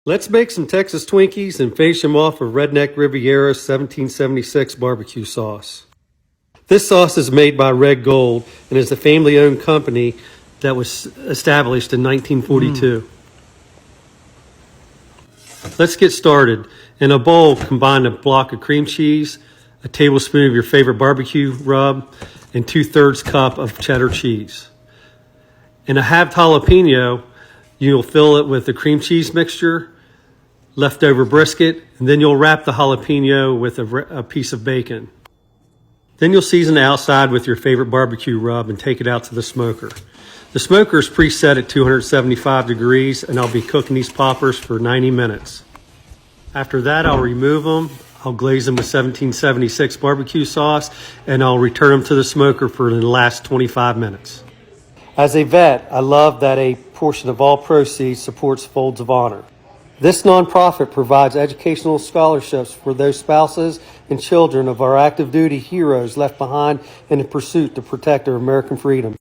Let's make some Texas Twinkies and finish them off with Redneck Riviera's 1776 barbecue sauce. This sauce is made by Red Gold and is a family-owned company that was established in 1942. Let's get started. In a bowl, combine a block of cream cheese, a tablespoon of your favorite barbecue rub, and 2/3 cup of cheddar cheese. In a halved jalapeno, you'll fill it with the cream cheese mixture, leftover brisket, and then you'll wrap the jalapeno with a piece of bacon. Then you'll season the outside with your favorite barbecue rub and take it out to the smoker. The smoker is preset at 275 degrees, and I'll be cooking these poppers for 90 minutes. After that, I'll remove them. I'll glaze them with 1776 barbecue sauce, and I'll return them to the smoker for the last 25 minutes. As a vet, I love that a portion of all proceeds supports Folds of Honor. This nonprofit provides educational scholarships for those spouses and children of our active duty heroes left behind in the pursuit to protect our American freedom.